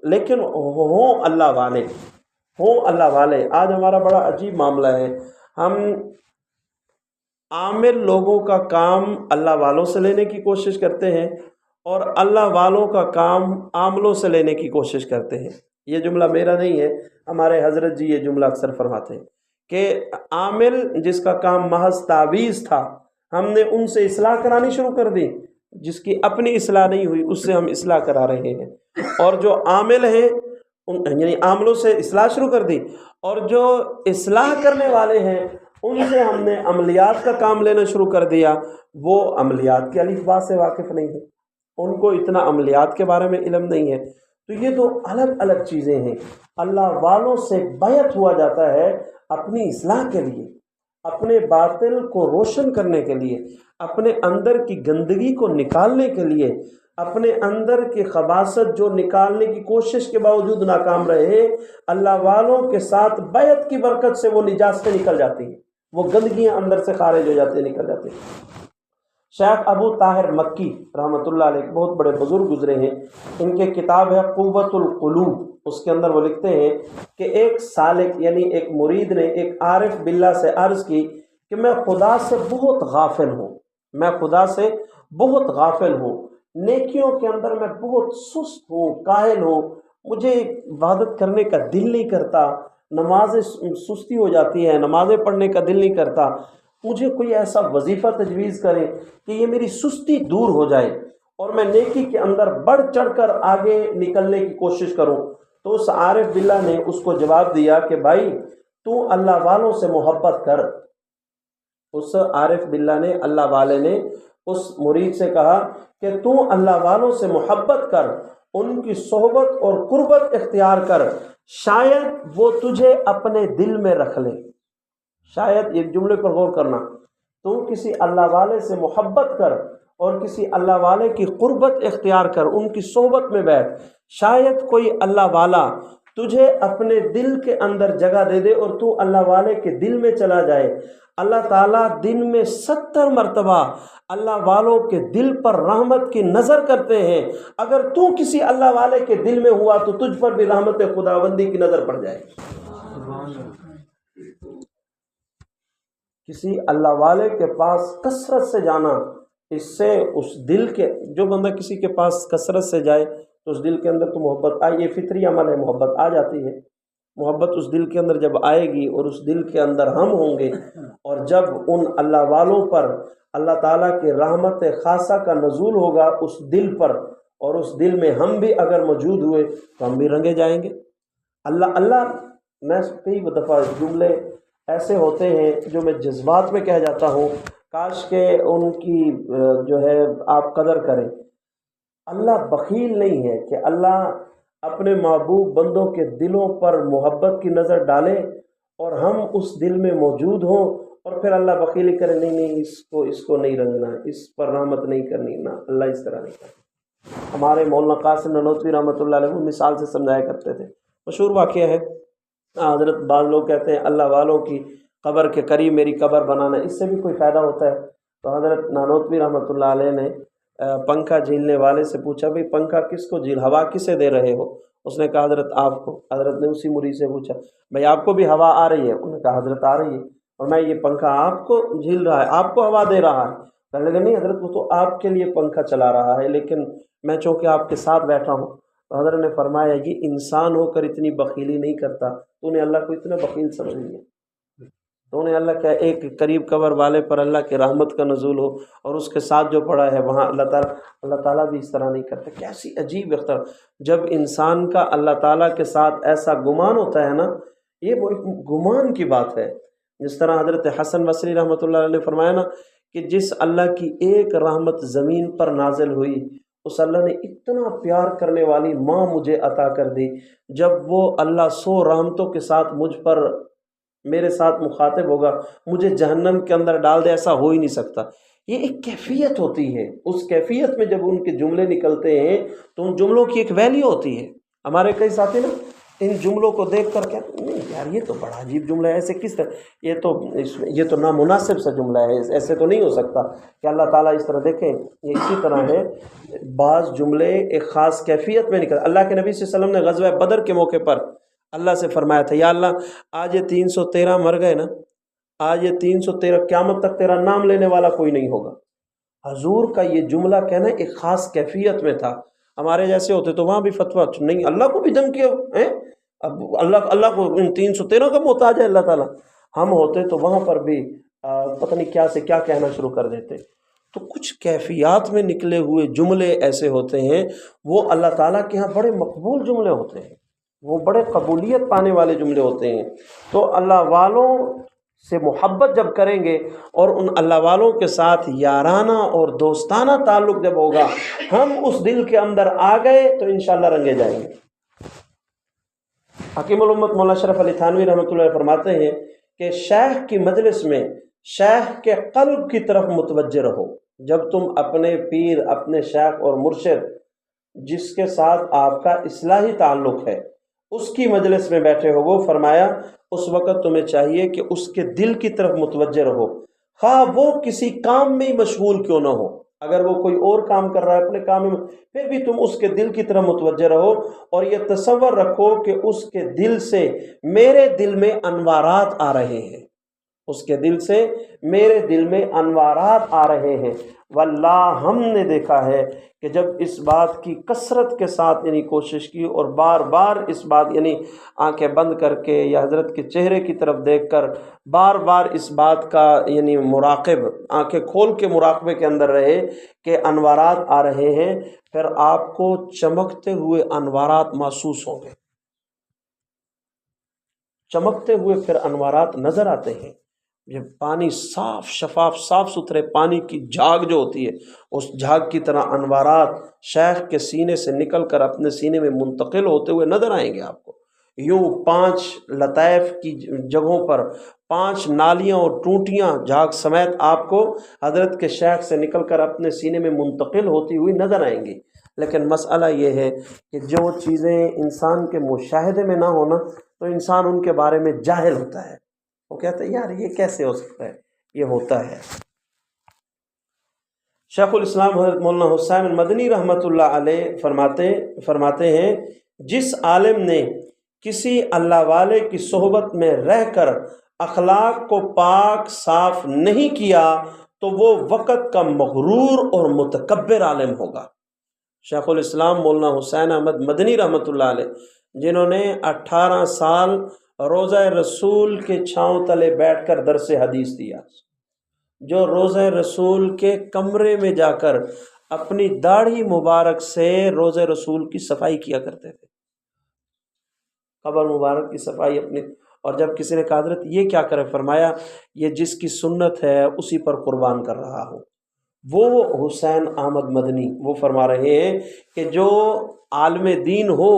لیکن ہوں اللہ والے۔ آج ہمارا بڑا عجیب معاملہ ہے، ہم عامل لوگوں کا کام اللہ والوں سے لینے کی کوشش کرتے ہیں، اور اللہ والوں کا کام عاملوں سے لینے کی کوشش کرتے ہیں۔ یہ جملہ میرا نہیں ہے، ہمارے حضرت جی یہ جملہ اکثر فرماتے ہیں کہ عامل جس کا کام محض تعویذ تھا، ہم نے ان سے اصلاح کرانی شروع کر دی، جس کی اپنی اصلاح نہیں ہوئی اس سے ہم اصلاح کرا رہے ہیں، اور جو عامل ہیں یعنی عاملوں سے اصلاح شروع کر دی، اور جو اصلاح کرنے والے ہیں ان سے ہم نے عملیات کا کام لینا شروع کر دیا۔ وہ عملیات کے الف با سے واقف نہیں ہے، ان کو اتنا عملیات کے بارے میں علم نہیں ہے۔ تو یہ دو الگ الگ چیزیں ہیں۔ اللہ والوں سے بیعت ہوا جاتا ہے اپنی اصلاح کے لیے، اپنے باطل کو روشن کرنے کے لیے، اپنے اندر کی گندگی کو نکالنے کے لیے، اپنے اندر کی خباثت جو نکالنے کی کوشش کے باوجود ناکام رہے، اللہ والوں کے ساتھ بیعت کی برکت سے وہ نجاستیں نکل جاتی ہیں، وہ گندگیاں اندر سے خارج ہو جاتی ہیں، نکل جاتی ہیں۔ شیخ ابو طاہر مکی رحمۃ اللہ علیہ بہت بڑے بزرگ گزرے ہیں، ان کے کتاب ہے قوت القلوب، اس کے اندر وہ لکھتے ہیں کہ ایک سالک یعنی ایک مرید نے ایک عارف باللہ سے عرض کی کہ میں خدا سے بہت غافل ہوں، میں خدا سے بہت غافل ہوں، نیکیوں کے اندر میں بہت سست ہوں، کاہل ہوں، مجھے عبادت کرنے کا دل نہیں کرتا، نمازیں سستی ہو جاتی ہے، نمازیں پڑھنے کا دل نہیں کرتا، مجھے کوئی ایسا وظیفہ تجویز کرے کہ یہ میری سستی دور ہو جائے اور میں نیکی کے اندر بڑھ چڑھ کر آگے نکلنے کی کوشش کروں۔ تو اس عارف باللہ نے اس کو جواب دیا کہ بھائی تو اللہ والوں سے محبت کر۔ اس عارف باللہ نے، اللہ والے نے اس مرید سے کہا کہ تو اللہ والوں سے محبت کر، ان کی صحبت اور قربت اختیار کر، شاید وہ تجھے اپنے دل میں رکھ لے۔ شاید، یہ جملے پر غور کرنا، تو کسی اللہ والے سے محبت کر اور کسی اللہ والے کی قربت اختیار کر، ان کی صحبت میں بیٹھ، شاید کوئی اللہ والا تجھے اپنے دل کے اندر جگہ دے دے اور تو اللہ والے کے دل میں چلا جائے۔ اللہ تعالیٰ دن میں 70 مرتبہ اللہ والوں کے دل پر رحمت کی نظر کرتے ہیں، اگر تو کسی اللہ والے کے دل میں ہوا تو تجھ پر بھی رحمت خداوندی کی نظر پڑ جائے گی۔ کسی اللہ والے کے پاس کثرت سے جانا، اس سے اس دل کے، جو بندہ کسی کے پاس کثرت سے جائے تو اس دل کے اندر تو محبت آئے، یہ فطری عمل ہے، محبت آ جاتی ہے۔ محبت اس دل کے اندر جب آئے گی اور اس دل کے اندر ہم ہوں گے، اور جب ان اللہ والوں پر اللہ تعالیٰ کی رحمت خاصہ کا نزول ہوگا اس دل پر، اور اس دل میں ہم بھی اگر موجود ہوئے تو ہم بھی رنگے جائیں گے۔ اللہ اللہ، میں کئی دفعہ جملے ایسے ہوتے ہیں جو میں جذبات میں کہہ جاتا ہوں، کاش کہ ان کی جو ہے آپ قدر کریں۔ اللہ بخیل نہیں ہے کہ اللہ اپنے محبوب بندوں کے دلوں پر محبت کی نظر ڈالے اور ہم اس دل میں موجود ہوں، اور پھر اللہ بخیلی کرے، نہیں نہیں اس کو نہیں رنگنا، اس پر رحمت نہیں کرنی، نہ، اللہ اس طرح نہیں کرتا۔ ہمارے مولانا قاسم نانوتوی رحمۃ اللہ علیہ وہ مثال سے سمجھایا کرتے تھے، مشہور واقعہ ہے۔ حضرت بعض لوگ کہتے ہیں اللہ والوں کی قبر کے قریب میری قبر بنانا، اس سے بھی کوئی فائدہ ہوتا ہے؟ تو حضرت نانوتوی رحمۃ اللہ علیہ نے پنکھا جھیلنے والے سے پوچھا، بھئی پنکھا کس کو جھیل، ہوا کسے دے رہے ہو؟ اس نے کہا حضرت آپ کو۔ حضرت نے اسی مرید سے پوچھا، بھئی آپ کو بھی ہوا آ رہی ہے؟ انہوں نے کہا حضرت آ رہی ہے، اور میں یہ پنکھا آپ کو جھیل رہا ہے، آپ کو ہوا دے رہا ہے؟ کہنے لگے نہیں حضرت، وہ تو آپ کے لیے پنکھا چلا رہا ہے، لیکن میں چونکہ آپ کے ساتھ بیٹھا ہوں۔ تو حضرت نے فرمایا یہ انسان ہو کر اتنی بخیلی نہیں کرتا، تو نے اللہ کو اتنا بخیل سمجھ لیا؟ تو نے اللہ کیا ایک قریب قبر والے پر اللہ کی رحمت کا نزول ہو اور اس کے ساتھ جو پڑا ہے وہاں اللہ تعالیٰ بھی اس طرح نہیں کرتا؟ کیسی عجیب اختر! جب انسان کا اللہ تعالیٰ کے ساتھ ایسا گمان ہوتا ہے نا، یہ وہ ایک گمان کی بات ہے۔ جس طرح حضرت حسن بصری رحمۃ اللہ علیہ نے فرمایا نا کہ جس اللہ کی ایک رحمت زمین پر نازل ہوئی، اس اللہ نے اتنا پیار کرنے والی ماں مجھے عطا کر دی، جب وہ اللہ 100 رحمتوں کے ساتھ مجھ پر، میرے ساتھ مخاطب ہوگا، مجھے جہنم کے اندر ڈال دے، ایسا ہو ہی نہیں سکتا۔ یہ ایک کیفیت ہوتی ہے، اس کیفیت میں جب ان کے جملے نکلتے ہیں تو ان جملوں کی ایک ویلیو ہوتی ہے۔ ہمارے کئی ساتھی نا ان جملوں کو دیکھ کر کہتے ہیں نہیں یار یہ تو بڑا عجیب جملہ ہے، ایسے کس طرح، یہ تو نامناسب سا جملہ ہے، ایسے تو نہیں ہو سکتا کہ اللہ تعالیٰ اس طرح۔ دیکھیں یہ اسی طرح ہے، بعض جملے ایک خاص کیفیت میں نکل۔ اللہ کے نبی صلی اللہ علیہ وسلم نے غزوہ بدر کے موقع پر اللہ سے فرمایا تھا، یا اللہ آج یہ 313 مر گئے نا، آج یہ 313، قیامت تک تیرا نام لینے والا کوئی نہیں ہوگا۔ حضور کا یہ جملہ کہنا ایک خاص کیفیت میں تھا۔ ہمارے جیسے ہوتے تو وہاں بھی فتویٰ، نہیں اللہ کو بھی دم کیا ہے، اب اللہ کو ان 313 کا محتاج ہے اللہ تعالیٰ، ہم ہوتے تو وہاں پر بھی پتہ نہیں کیا سے کیا کہنا شروع کر دیتے۔ تو کچھ کیفیات میں نکلے ہوئے جملے ایسے ہوتے ہیں، وہ اللہ تعالیٰ کے ہاں بڑے مقبول جملے ہوتے ہیں، وہ بڑے قبولیت پانے والے جملے ہوتے ہیں۔ تو اللہ والوں سے محبت جب کریں گے اور ان اللہ والوں کے ساتھ یارانہ اور دوستانہ تعلق جب ہوگا، ہم اس دل کے اندر آ گئے تو انشاءاللہ رنگے جائیں گے۔ حکیم الامت مولانا اشرف علی تھانوی رحمۃ اللہ فرماتے ہیں کہ شیخ کی مجلس میں شیخ کے قلب کی طرف متوجہ رہو۔ جب تم اپنے پیر، اپنے شیخ اور مرشد جس کے ساتھ آپ کا اصلاحی تعلق ہے اس کی مجلس میں بیٹھے ہو، وہ فرمایا اس وقت تمہیں چاہیے کہ اس کے دل کی طرف متوجہ رہو، خواہ وہ کسی کام میں ہی مشغول کیوں نہ ہو۔ اگر وہ کوئی اور کام کر رہا ہے اپنے کام میں، پھر بھی تم اس کے دل کی طرف متوجہ رہو، اور یہ تصور رکھو کہ اس کے دل سے میرے دل میں انوارات آ رہے ہیں، اس کے دل سے میرے دل میں انوارات آ رہے ہیں۔ واللہ ہم نے دیکھا ہے کہ جب اس بات کی کثرت کے ساتھ کوشش کی اور بار بار اس بات آنکھیں بند کر کے یا حضرت کے چہرے کی طرف دیکھ کر بار بار اس بات کا مراقب، آنکھیں کھول کے مراقبے کے اندر رہے کہ انوارات آ رہے ہیں، پھر آپ کو چمکتے ہوئے انوارات محسوس ہوں گے، چمکتے ہوئے پھر انوارات نظر آتے ہیں۔ جب پانی صاف شفاف صاف ستھرے پانی کی جھاگ جو ہوتی ہے، اس جھاگ کی طرح انوارات شیخ کے سینے سے نکل کر اپنے سینے میں منتقل ہوتے ہوئے نظر آئیں گے آپ کو۔ یوں 5 لطائف کی جگہوں پر 5 نالیاں اور ٹوٹیاں جھاگ سمیت آپ کو حضرت کے شیخ سے نکل کر اپنے سینے میں منتقل ہوتی ہوئی نظر آئیں گی۔ لیکن مسئلہ یہ ہے کہ جو چیزیں انسان کے مشاہدے میں نہ ہونا تو انسان ان کے بارے میں جاہل ہوتا ہے، وہ کہتا ہے یار یہ کیسے ہو سکتا ہے، یہ ہوتا ہے۔ شیخ الاسلام حضرت مولانا حسین مدنی رحمۃ اللہ علیہ فرماتے ہیں جس عالم نے کسی اللہ والے کی صحبت میں رہ کر اخلاق کو پاک صاف نہیں کیا تو وہ وقت کا مغرور اور متکبر عالم ہوگا۔ شیخ الاسلام مولانا حسین احمد مدنی رحمۃ اللہ علیہ، جنہوں نے 18 سال روضہ رسول کے چھاؤں تلے بیٹھ کر درس حدیث دیا، جو روضہ رسول کے کمرے میں جا کر اپنی داڑھی مبارک سے روضہ رسول کی صفائی کیا کرتے تھے، قبر مبارک کی صفائی اپنی۔ اور جب کسی نے کہا حضرت یہ کیا کرے، فرمایا یہ جس کی سنت ہے اسی پر قربان کر رہا ہوں۔ وہ حسین احمد مدنی وہ فرما رہے ہیں کہ جو عالم دین ہو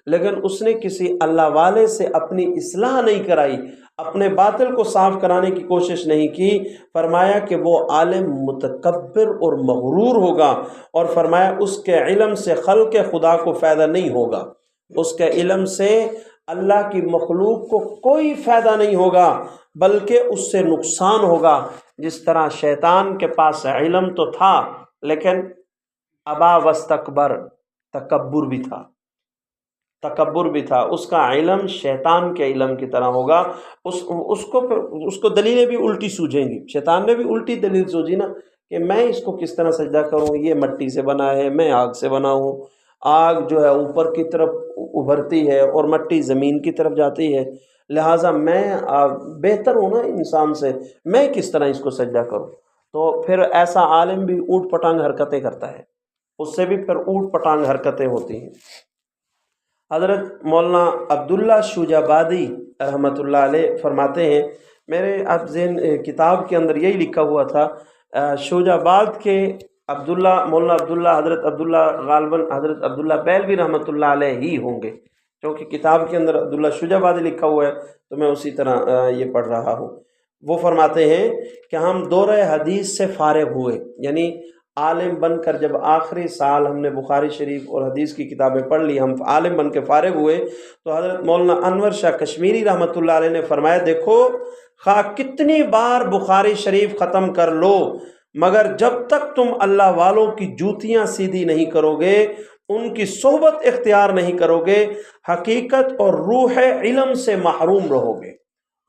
لیکن اس نے کسی اللہ والے سے اپنی اصلاح نہیں کرائی، اپنے باطل کو صاف کرانے کی کوشش نہیں کی، فرمایا کہ وہ عالم متکبر اور مغرور ہوگا، اور فرمایا اس کے علم سے خلق خدا کو فائدہ نہیں ہوگا، اس کے علم سے اللہ کی مخلوق کو کوئی فائدہ نہیں ہوگا بلکہ اس سے نقصان ہوگا۔ جس طرح شیطان کے پاس علم تو تھا لیکن ابا واستکبر، تکبر بھی تھا، اس کا علم شیطان کے علم کی طرح ہوگا، اس کو دلیلیں بھی الٹی سوجیں گی، شیطان نے بھی الٹی دلیل سوچی نا کہ میں اس کو کس طرح سجدہ کروں، یہ مٹی سے بنا ہے، میں آگ سے بنا ہوں، آگ جو ہے اوپر کی طرف ابھرتی ہے اور مٹی زمین کی طرف جاتی ہے، لہٰذا میں بہتر ہوں نا انسان سے، میں کس طرح اس کو سجدہ کروں۔ تو پھر ایسا عالم بھی اوٹ پٹانگ حرکتیں کرتا ہے، اس سے بھی پھر اوٹ پٹانگ حرکتیں ہوتی ہیں۔ حضرت مولانا عبداللہ شوجابادی رحمۃ اللہ علیہ فرماتے ہیں، میرے اب ذہن کتاب کے اندر یہی لکھا ہوا تھا، شوجاباد کے مولانا عبداللہ حضرت عبداللہ غالباً حضرت عبداللہ بیلوی رحمۃ اللہ علیہ ہی ہوں گے، کیونکہ کتاب کے اندر عبداللہ شوجابادی لکھا ہوا ہے تو میں اسی طرح یہ پڑھ رہا ہوں۔ وہ فرماتے ہیں کہ ہم دورہ حدیث سے فارغ ہوئے، یعنی عالم بن کر جب آخری سال ہم نے بخاری شریف اور حدیث کی کتابیں پڑھ لی، ہم عالم بن کے فارغ ہوئے، تو حضرت مولانا انور شاہ کشمیری رحمۃ اللہ علیہ نے فرمایا دیکھو خواہ کتنی بار بخاری شریف ختم کر لو مگر جب تک تم اللہ والوں کی جوتیاں سیدھی نہیں کرو گے، ان کی صحبت اختیار نہیں کرو گے، حقیقت اور روح علم سے محروم رہو گے۔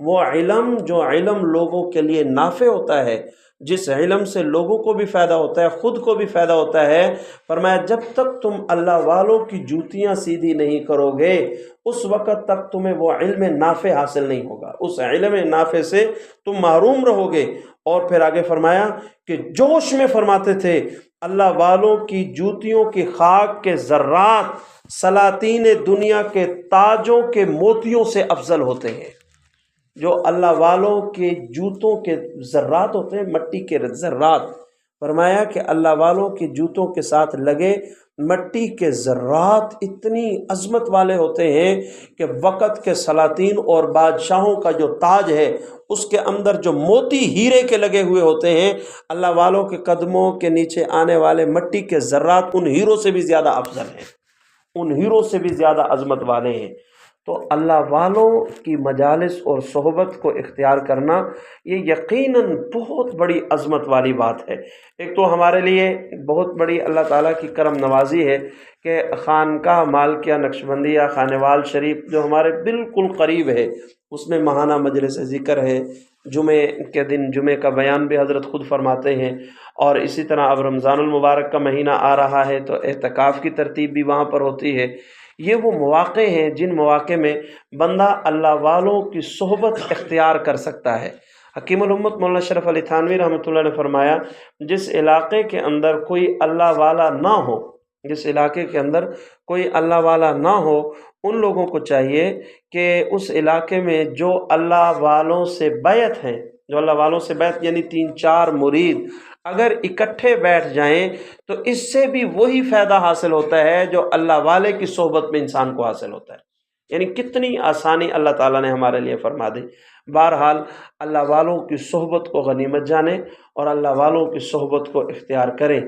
وہ علم جو علم لوگوں کے لیے نافع ہوتا ہے، جس علم سے لوگوں کو بھی فائدہ ہوتا ہے، خود کو بھی فائدہ ہوتا ہے، فرمایا جب تک تم اللہ والوں کی جوتیاں سیدھی نہیں کرو گے اس وقت تک تمہیں وہ علم نافع حاصل نہیں ہوگا، اس علم نافع سے تم محروم رہو گے۔ اور پھر آگے فرمایا کہ جوش میں فرماتے تھے اللہ والوں کی جوتیوں کی خاک کے ذرات سلاطین دنیا کے تاجوں کے موتیوں سے افضل ہوتے ہیں۔ جو اللہ والوں کے جوتوں کے ذرات ہوتے ہیں، مٹی کے ذرات، فرمایا کہ اللہ والوں کے جوتوں کے ساتھ لگے مٹی کے ذرات اتنی عظمت والے ہوتے ہیں کہ وقت کے سلاطین اور بادشاہوں کا جو تاج ہے اس کے اندر جو موتی ہیرے کے لگے ہوئے ہوتے ہیں، اللہ والوں کے قدموں کے نیچے آنے والے مٹی کے ذرات ان ہیروں سے بھی زیادہ افضل ہیں، ان ہیروں سے بھی زیادہ عظمت والے ہیں۔ تو اللہ والوں کی مجالس اور صحبت کو اختیار کرنا یہ یقیناً بہت بڑی عظمت والی بات ہے۔ ایک تو ہمارے لیے بہت بڑی اللہ تعالیٰ کی کرم نوازی ہے کہ خانقاہ مالکیہ نقشبندیہ خانوال شریف جو ہمارے بالکل قریب ہے، اس میں ماہانہ مجلس ذکر ہے، جمعے کے دن جمعے کا بیان بھی حضرت خود فرماتے ہیں، اور اسی طرح اب رمضان المبارک کا مہینہ آ رہا ہے تو اعتکاف کی ترتیب بھی وہاں پر ہوتی ہے۔ یہ وہ مواقع ہیں جن مواقع میں بندہ اللہ والوں کی صحبت اختیار کر سکتا ہے۔ حکیم الامت مولانا اشرف علی تھانوی رحمۃ اللہ نے فرمایا، جس علاقے کے اندر کوئی اللہ والا نہ ہو، جس علاقے کے اندر کوئی اللہ والا نہ ہو، ان لوگوں کو چاہیے کہ اس علاقے میں جو اللہ والوں سے بیعت ہیں، جو اللہ والوں سے بیعت یعنی 3-4 مرید اگر اکٹھے بیٹھ جائیں تو اس سے بھی وہی فائدہ حاصل ہوتا ہے جو اللہ والے کی صحبت میں انسان کو حاصل ہوتا ہے۔ یعنی کتنی آسانی اللہ تعالیٰ نے ہمارے لیے فرما دی۔ بہرحال اللہ والوں کی صحبت کو غنیمت جانیں اور اللہ والوں کی صحبت کو اختیار کریں۔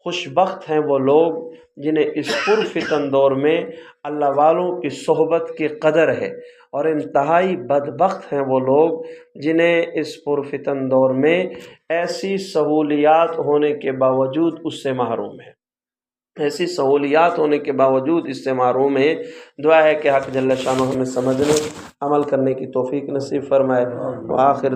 خوش بخت ہیں وہ لوگ جنہیں اس پرفتن دور میں اللہ والوں کی صحبت کی قدر ہے، اور انتہائی بدبخت ہیں وہ لوگ جنہیں اس پرفتن دور میں ایسی سہولیات ہونے کے باوجود اس سے محروم ہیں، ایسی سہولیات ہونے کے باوجود اس سے محروم ہیں۔ دعا ہے کہ حق جل شانہ ہمیں سمجھنے عمل کرنے کی توفیق نصیب فرمائے۔ وآخر